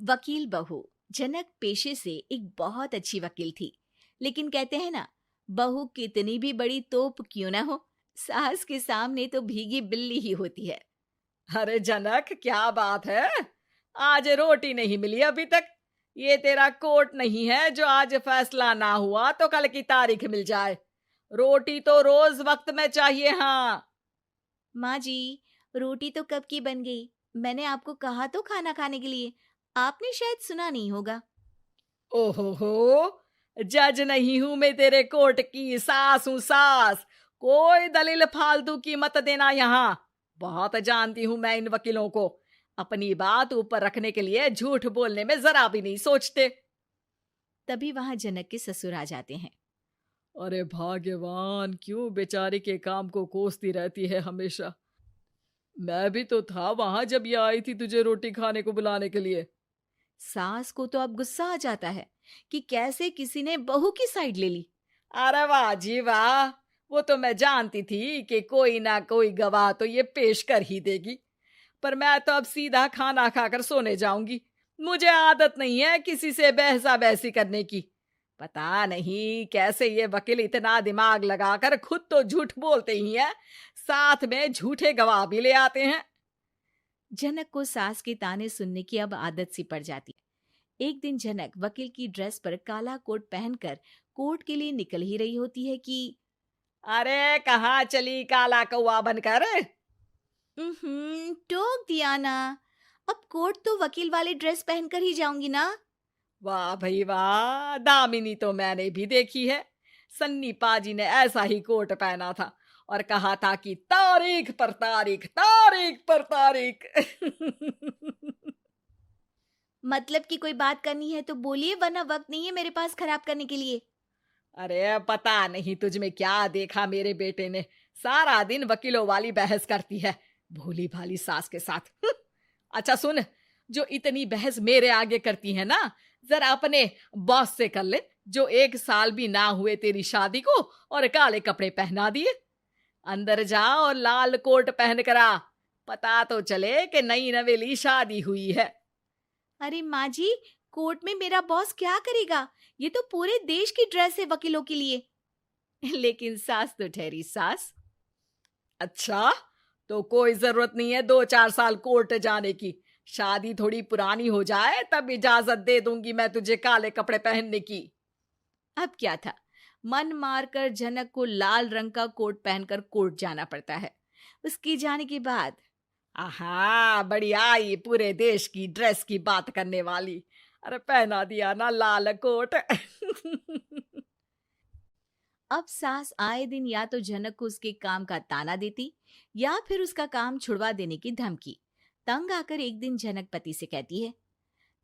वकील बहू। जनक पेशे से एक बहुत अच्छी वकील थी, लेकिन कहते हैं ना, बहू कितनी भी बड़ी तोप क्यों ना हो, सास के सामने तो भीगी बिल्ली ही होती है। अरे जनक, क्या बात है? आज रोटी नहीं मिली अभी तक। ये तेरा कोर्ट नहीं है जो आज फैसला ना हुआ तो कल की तारीख मिल जाए। रोटी तो रोज वक्त में चाहिए। हाँ। माँ जी, रोटी तो कब की बन गई। मैंने आपको कहा तो खाना खाने के लिए, आपने शायद सुना नहीं होगा। ओहो हो, जज नहीं हूं मैं तेरे कोर्ट की, सास हूं सास। कोई दलील फालतू की मत देना यहाँ। बहुत जानती हूं मैं इन वकीलों को। अपनी बात ऊपर रखने के लिए झूठ बोलने में जरा भी नहीं सोचते। तभी वहां जनक के ससुर आ जाते हैं। अरे भाग्यवान, क्यों बेचारे के काम को कोसती रहती है हमेशा। मैं भी तो था वहां जब ये आई थी तुझे रोटी खाने को बुलाने के लिए। सास को तो अब गुस्सा आ जाता है कि कैसे किसी ने बहू की साइड ले ली। अरे वाह जी वाह, वो तो मैं जानती थी कि कोई ना कोई गवाह तो ये पेश कर ही देगी। पर मैं तो अब सीधा खाना खाकर सोने जाऊंगी। मुझे आदत नहीं है किसी से बहसा बहसी करने की। पता नहीं कैसे ये वकील इतना दिमाग लगाकर खुद तो झूठ बोलते ही हैं, साथ में झूठे गवाह भी ले आते हैं। जनक को सास के ताने सुनने की अब आदत सी पड़ जाती है। एक दिन जनक वकील की ड्रेस पर काला कोट पहनकर कोर्ट के लिए निकल ही रही होती है कि अरे कहाँ चली काला कौवा बनकर? टोक दिया ना। अब कोर्ट तो वकील वाली ड्रेस पहनकर ही जाऊंगी ना। वाह भाई वाह, दामिनी तो मैंने भी देखी है। सन्नी पाजी ने ऐसा ही कोट पहना था और कहा था कि तारीख पर तारीख, तारीख पर तारीख। मतलब कि कोई बात करनी है तो बोलिए, वरना वक्त नहीं है मेरे पास खराब करने के लिए। अरे पता नहीं तुझ में क्या देखा मेरे बेटे ने, सारा दिन वकीलों वाली बहस करती है, भोली भाली सास के साथ। अच्छा सुन, जो इतनी बहस मेरे आगे करती है ना, जरा अपने बॉस से कर ले, जो 1 साल भी ना हुए तेरी शादी को और काले कपड़े पहना दिए। अंदर जा और लाल कोट पहन कर आ, पता तो चले कि नई नवेली शादी हुई है। अरे माँ जी, कोर्ट में मेरा बॉस क्या करेगा? ये तो पूरे देश की ड्रेस है वकीलों के लिए। लेकिन सास तो ठहरी सास। अच्छा, तो कोई जरूरत नहीं है 2-4 साल कोर्ट जाने की। शादी थोड़ी पुरानी हो जाए तब इजाजत दे दूंगी मैं तुझे काले कपड़े पहनने की। अब क्या था, मन मारकर जनक को लाल रंग का कोट पहनकर कोर्ट जाना पड़ता है। उसके जाने के बाद आहा, बढ़िया, ये पूरे देश की ड्रेस की बात करने वाली। अरे पहना दिया ना लाल कोट। अब सास आए दिन या तो जनक को उसके काम का ताना देती, या फिर उसका काम छुड़वा देने की धमकी। तंग आकर एक दिन जनक पति से कहती है,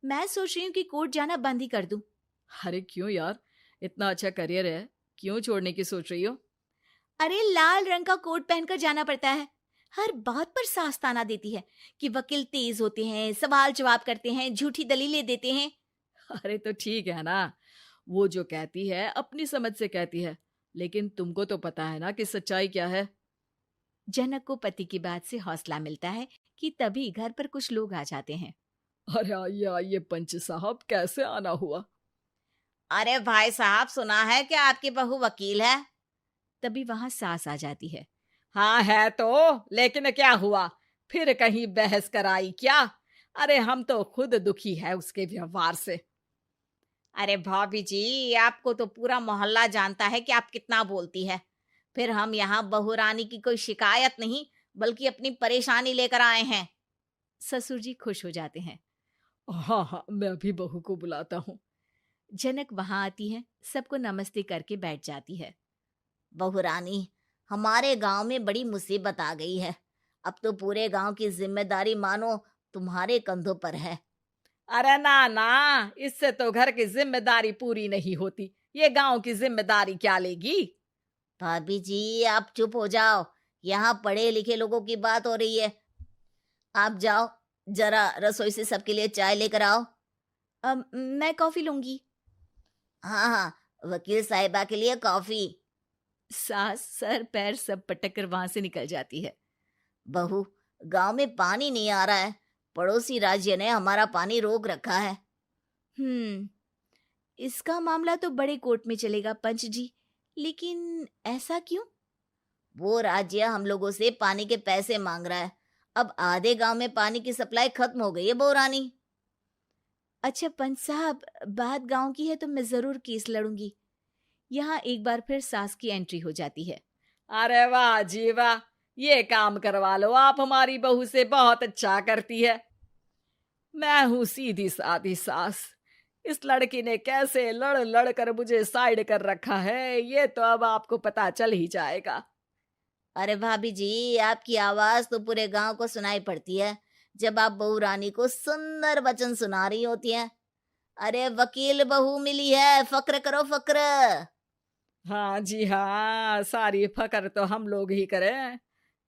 मैं सोच रही हूँ कि कोर्ट जाना बंद ही कर दूं। अरे क्यों यार, इतना अच्छा करियर है, क्यों छोड़ने की सोच रही हो? अरे लाल रंग का कोट पहनकर जाना पड़ता है। हर बात पर सास ताना देती है कि वकील तेज होते हैं, सवाल जवाब करते हैं, झूठी दलीलें देते हैं। अरे तो ठीक है ना, वो जो कहती है अपनी समझ से कहती है, लेकिन तुमको तो पता है ना कि सच्चाई क्या है। जनक को पति की बात से हौसला मिलता है कि तभी घर पर कुछ लोग आ जाते हैं। अरे आइए पंच साहब, कैसे आना हुआ? अरे भाई साहब, सुना है कि आपकी बहू वकील है। तभी वहां सास आ जाती है। हाँ है तो, लेकिन क्या हुआ? फिर कहीं बहस कराई क्या? अरे हम तो खुद दुखी है उसके व्यवहार से। अरे भाभी जी, आपको तो पूरा मोहल्ला जानता है कि आप कितना बोलती है। फिर हम यहाँ बहू रानी की कोई शिकायत नहीं, बल्कि अपनी परेशानी लेकर आए हैं। ससुर जी खुश हो जाते हैं। हाँ हाँ, मैं अभी बहू को बुलाता हूँ। जनक वहां आती है, सबको नमस्ते करके बैठ जाती है। बहू रानी, हमारे गांव में बड़ी मुसीबत आ गई है। अब तो पूरे गांव की जिम्मेदारी मानो तुम्हारे कंधों पर है। अरे ना ना, इससे तो घर की जिम्मेदारी पूरी नहीं होती, ये गांव की जिम्मेदारी क्या लेगी? भाभी जी, आप चुप हो जाओ। यहाँ पढ़े लिखे लोगों की बात हो रही है। आप जाओ, जरा रसोई से सबके लिए चाय लेकर आओ। मैं कॉफी लूंगी। हाँ हाँ, वकील साहिबा के लिए कॉफी। सास सर पैर सब पटक कर वहां से निकल जाती है। बहू, गांव में पानी नहीं आ रहा है, पड़ोसी राज्य ने हमारा पानी रोक रखा है। इसका मामला तो बड़े कोर्ट में चलेगा पंच जी, लेकिन ऐसा क्यों? वो राज्य हम लोगों से पानी के पैसे मांग रहा है। अब आधे गांव में पानी की सप्लाई खत्म हो गई है बहुरानी। अच्छा पंच साहब, बात गांव की है तो मैं जरूर केस लड़ूंगी। यहाँ एक बार फिर सास की एंट्री हो जाती है। अरे वाह जी वाह, ये काम करवा लो, आप हमारी बहू से बहुत अच्छा करती है। मैं हूं सीधी सादी सास। इस लड़की ने कैसे लड़ लड़ कर मुझे साइड कर रखा है, ये तो अब आपको पता चल ही जाएगा। अरे भाभी जी, आपकी आवाज तो पूरे गांव को सुनाई पड़ती है जब आप बहू रानी को सुंदर वचन सुना रही होती हैं। अरे वकील बहू मिली है, फक्र करो फक्र। हाँ जी हाँ, सारी फकर तो हम लोग ही करें।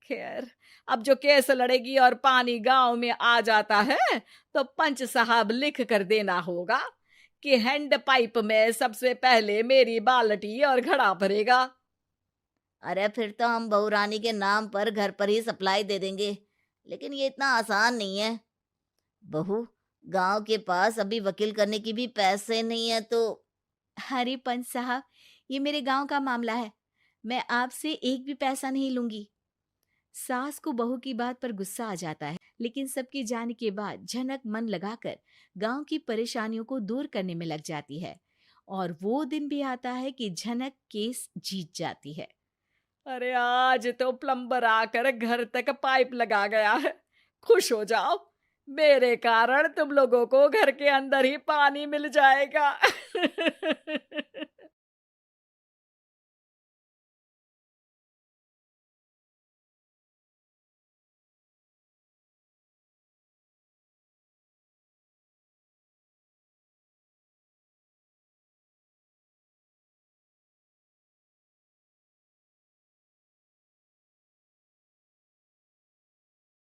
खैर, अब जो केस लड़ेगी और पानी गांव में आ जाता है तो पंच साहब लिख कर देना होगा कि हैंड पाइप में सबसे पहले मेरी बाल्टी और घड़ा भरेगा। अरे फिर तो हम बहू रानी के नाम पर घर पर ही सप्लाई दे देंगे, लेकिन ये इतना आसान नहीं है। बहू, गांव के पास अभी वकील करने की भी पैसे नहीं है तो। अरे पंच साहब, ये मेरे गांव का मामला है, मैं आपसे एक भी पैसा नहीं लूंगी। सास को बहू की बात पर गुस्सा आ जाता है, लेकिन सबके जाने के बाद झनक मन लगाकर गांव की परेशानियों को दूर करने में लग जाती है। और वो दिन भी आता है कि झनक केस जीत जाती है। अरे आज तो प्लम्बर आकर घर तक पाइप लगा गया है। खुश हो जाओ, मेरे कारण तुम लोगों को घर के अंदर ही पानी मिल जाएगा।